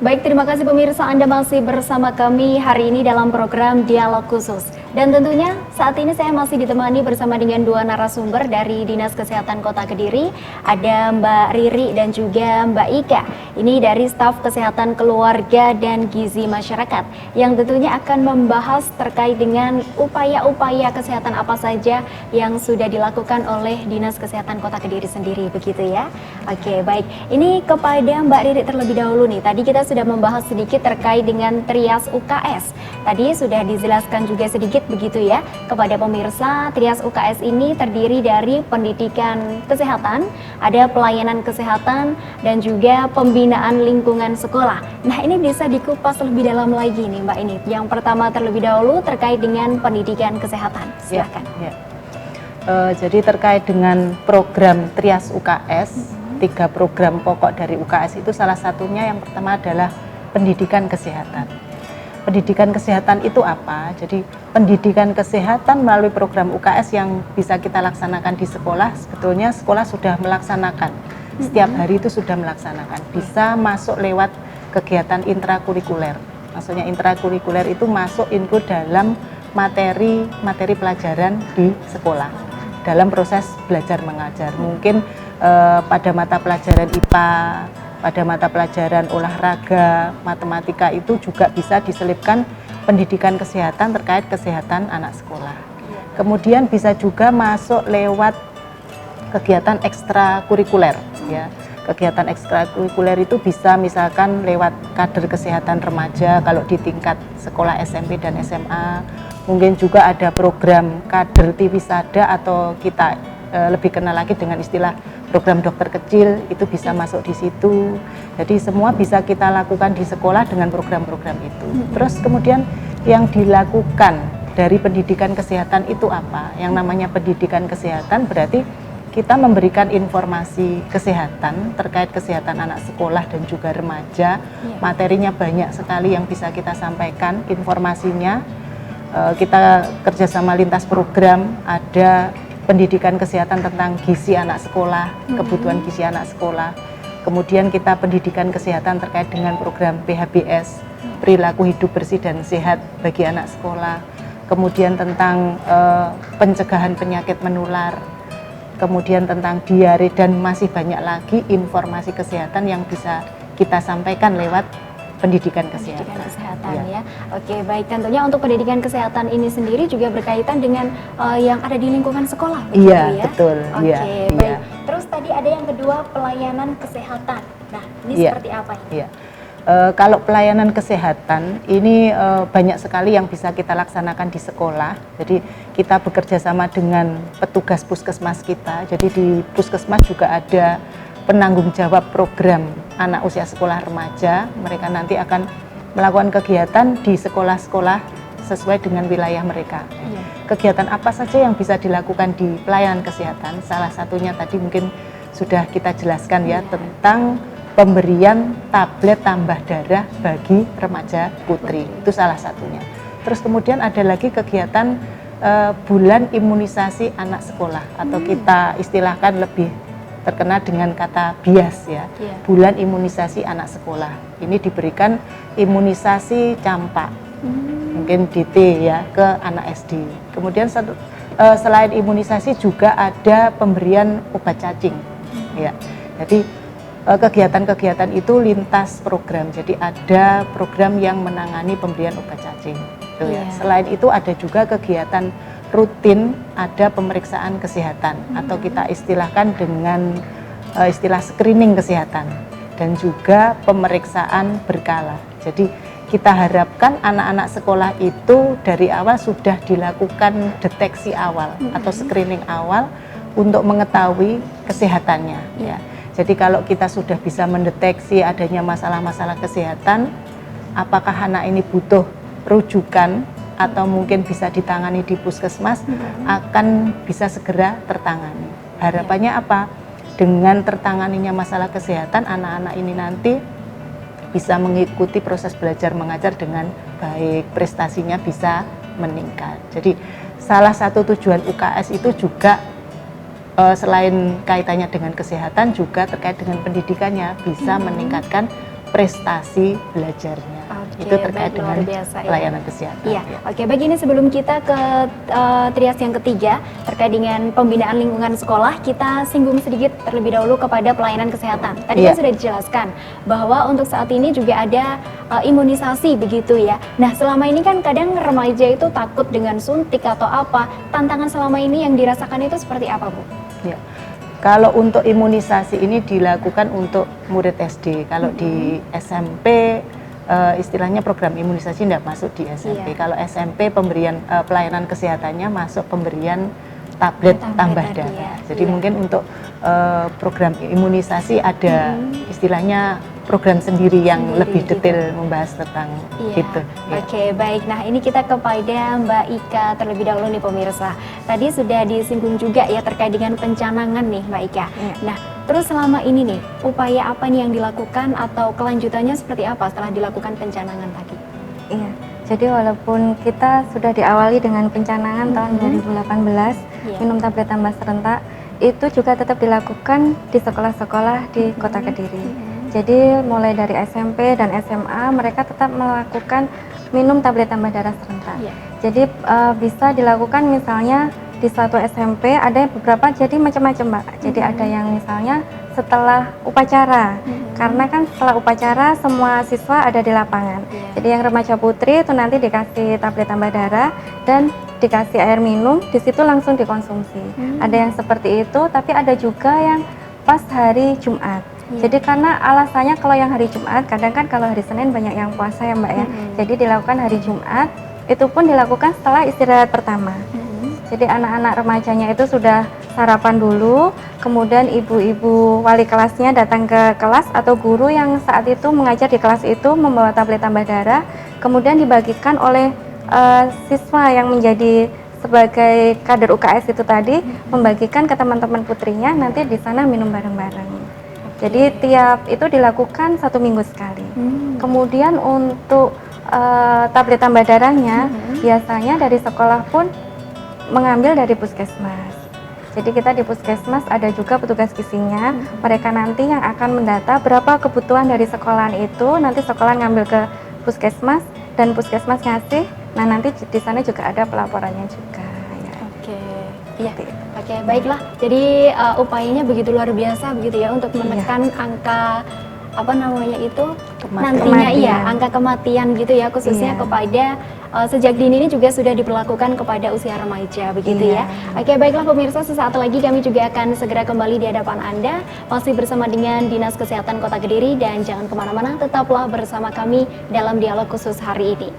Baik, terima kasih pemirsa, Anda masih bersama kami hari ini dalam program Dialog Khusus. Dan tentunya saat ini saya masih ditemani bersama dengan dua narasumber dari Dinas Kesehatan Kota Kediri. Ada Mbak Riri dan juga Mbak Ika. Ini dari staf Kesehatan Keluarga dan Gizi Masyarakat yang tentunya akan membahas terkait dengan upaya-upaya kesehatan apa saja yang sudah dilakukan oleh Dinas Kesehatan Kota Kediri sendiri, begitu ya. Oke, baik. Ini kepada Mbak Riri terlebih dahulu nih. Tadi kita sudah membahas sedikit terkait dengan Trias UKS. Tadi sudah dijelaskan juga sedikit begitu ya kepada pemirsa. Trias UKS ini terdiri dari pendidikan kesehatan, ada pelayanan kesehatan, dan juga pembinaan lingkungan sekolah. Nah, ini bisa dikupas lebih dalam lagi nih Mbak ini. Yang pertama terlebih dahulu terkait dengan pendidikan kesehatan. Silakan. Jadi terkait dengan program Trias UKS, 3 program pokok dari UKS itu salah satunya yang pertama adalah pendidikan kesehatan. Pendidikan kesehatan itu apa? Jadi pendidikan kesehatan melalui program UKS yang bisa kita laksanakan di sekolah, sebetulnya sekolah sudah melaksanakan. Setiap hari itu sudah melaksanakan. Bisa masuk lewat kegiatan intrakurikuler. Maksudnya intrakurikuler itu masuk include dalam materi pelajaran di sekolah. Dalam proses belajar mengajar. Mungkin pada mata pelajaran IPA, pada mata pelajaran olahraga, matematika itu juga bisa diselipkan pendidikan kesehatan terkait kesehatan anak sekolah. Kemudian bisa juga masuk lewat kegiatan ekstrakurikuler ya. Kegiatan ekstrakurikuler itu bisa misalkan lewat kader kesehatan remaja kalau di tingkat sekolah SMP dan SMA. Mungkin juga ada program kader Tiwisada atau kita lebih kenal lagi dengan istilah program dokter kecil, itu bisa masuk di situ. Jadi semua bisa kita lakukan di sekolah dengan program-program itu. Terus kemudian yang dilakukan dari pendidikan kesehatan itu apa? Yang namanya pendidikan kesehatan berarti kita memberikan informasi kesehatan terkait kesehatan anak sekolah dan juga remaja. Materinya banyak sekali yang bisa kita sampaikan informasinya. Kita kerjasama lintas program, ada pendidikan kesehatan tentang gizi anak sekolah, kebutuhan gizi anak sekolah. Kemudian kita pendidikan kesehatan terkait dengan program PHBS, perilaku hidup bersih dan sehat bagi anak sekolah. Kemudian tentang pencegahan penyakit menular. Kemudian tentang diare dan masih banyak lagi informasi kesehatan yang bisa kita sampaikan lewat pendidikan kesehatan. Ya. Oke, baik. Tentunya untuk pendidikan kesehatan ini sendiri juga berkaitan dengan yang ada di lingkungan sekolah, begitu ya? Betul. Oke, baik. Iya. Terus tadi ada yang kedua, pelayanan kesehatan. Nah, ini seperti apa ini? Iya. Kalau pelayanan kesehatan ini banyak sekali yang bisa kita laksanakan di sekolah. Jadi kita bekerja sama dengan petugas puskesmas kita. Jadi di puskesmas juga ada penanggung jawab program anak usia sekolah remaja. Mereka nanti akan melakukan kegiatan di sekolah-sekolah sesuai dengan wilayah mereka. Kegiatan apa saja yang bisa dilakukan di pelayanan kesehatan? Salah satunya tadi mungkin sudah kita jelaskan ya, tentang pemberian tablet tambah darah bagi remaja putri. Itu salah satunya. Terus kemudian ada lagi kegiatan bulan imunisasi anak sekolah, atau kita istilahkan lebih terkenal dengan kata BIAS ya, bulan imunisasi anak sekolah. Ini diberikan imunisasi campak, mungkin DT ya, ke anak SD. Kemudian selain imunisasi juga ada pemberian obat cacing. Ya, jadi kegiatan-kegiatan itu lintas program. Jadi ada program yang menangani pemberian obat cacing. Gitu ya. Selain itu ada juga kegiatan rutin, ada pemeriksaan kesehatan atau kita istilahkan dengan istilah screening kesehatan, dan juga pemeriksaan berkala. Jadi kita harapkan anak-anak sekolah itu dari awal sudah dilakukan deteksi awal atau screening awal untuk mengetahui kesehatannya. Ya. Jadi kalau kita sudah bisa mendeteksi adanya masalah-masalah kesehatan, apakah anak ini butuh rujukan atau mungkin bisa ditangani di puskesmas, akan bisa segera tertangani. Harapannya apa? Dengan tertanganinya masalah kesehatan, anak-anak ini nanti bisa mengikuti proses belajar mengajar dengan baik, prestasinya bisa meningkat. Jadi salah satu tujuan UKS itu juga selain kaitannya dengan kesehatan, juga terkait dengan pendidikannya, bisa meningkatkan prestasi belajarnya. Oke, Itu terkait baik, luar dengan biasa, ya. pelayanan kesehatan. Iya, ya. oke. Baik, ini sebelum kita ke trias yang ketiga terkait dengan pembinaan lingkungan sekolah, kita singgung sedikit terlebih dahulu kepada pelayanan kesehatan. Tadi Iya. kan sudah dijelaskan bahwa untuk saat ini juga ada imunisasi begitu ya. Nah, selama ini kan kadang remaja itu takut dengan suntik atau apa. Tantangan selama ini yang dirasakan itu seperti apa, Bu? Ya. Kalau untuk imunisasi ini dilakukan untuk murid SD. Kalau di SMP istilahnya program imunisasi tidak masuk di SMP. Iya. Kalau SMP pemberian pelayanan kesehatannya masuk pemberian tablet tambah tadi, darah. ya. Jadi Iya. mungkin untuk program imunisasi ada istilahnya program sendiri yang Sendiri, lebih gitu. detail membahas tentang Iya. itu. Ya. Oke, baik. Nah, ini kita kepada Mbak Ika terlebih dahulu nih pemirsa. Tadi sudah disinggung juga ya terkait dengan pencanangan nih Mbak Ika. Iya. Nah, terus selama ini nih, upaya apa nih yang dilakukan atau kelanjutannya seperti apa setelah dilakukan pencanangan tadi? Iya, jadi walaupun kita sudah diawali dengan pencanangan tahun 2018, Iya. minum tablet tambah serentak, itu juga tetap dilakukan di sekolah-sekolah di Kota Kediri. Jadi mulai dari SMP dan SMA mereka tetap melakukan minum tablet tambah darah serentak. Iya. Jadi bisa dilakukan misalnya di suatu SMP ada beberapa, jadi macam-macam Mbak. Jadi ada yang misalnya setelah upacara, karena kan setelah upacara semua siswa ada di lapangan. Iya. Jadi yang remaja putri itu nanti dikasih tablet tambah darah dan dikasih air minum, di situ langsung dikonsumsi. Ada yang seperti itu, tapi ada juga yang pas hari Jumat. Iya. Jadi karena alasannya kalau yang hari Jumat, kadang kan kalau hari Senin banyak yang puasa ya Mbak ya. Jadi dilakukan hari Jumat, itu pun dilakukan setelah istirahat pertama. Jadi anak-anak remajanya itu sudah sarapan dulu, kemudian ibu-ibu wali kelasnya datang ke kelas atau guru yang saat itu mengajar di kelas itu membawa tablet tambah darah, kemudian dibagikan oleh siswa yang menjadi sebagai kader UKS itu tadi, membagikan ke teman-teman putrinya, nanti di sana minum bareng-bareng. Jadi tiap itu dilakukan 1 minggu sekali. Kemudian untuk tablet tambah darahnya, biasanya dari sekolah pun mengambil dari puskesmas. Jadi kita di puskesmas ada juga petugas gizinya, mereka nanti yang akan mendata berapa kebutuhan dari sekolahan itu, nanti sekolah ngambil ke puskesmas dan puskesmas ngasih. Nah nanti di sana juga ada pelaporannya juga. Ya. Oke, iya. Seperti itu. Oke, baiklah. Jadi upayanya begitu luar biasa begitu ya untuk menekan angka apa namanya itu nantinya iya angka kematian gitu ya, khususnya Iya. kepada sejak dini ini juga sudah diberlakukan kepada usia remaja begitu Iya. ya. Oke, baiklah pemirsa, sesaat lagi kami juga akan segera kembali di hadapan Anda masih bersama dengan Dinas Kesehatan Kota Kediri, dan jangan kemana-mana, tetaplah bersama kami dalam dialog khusus hari ini.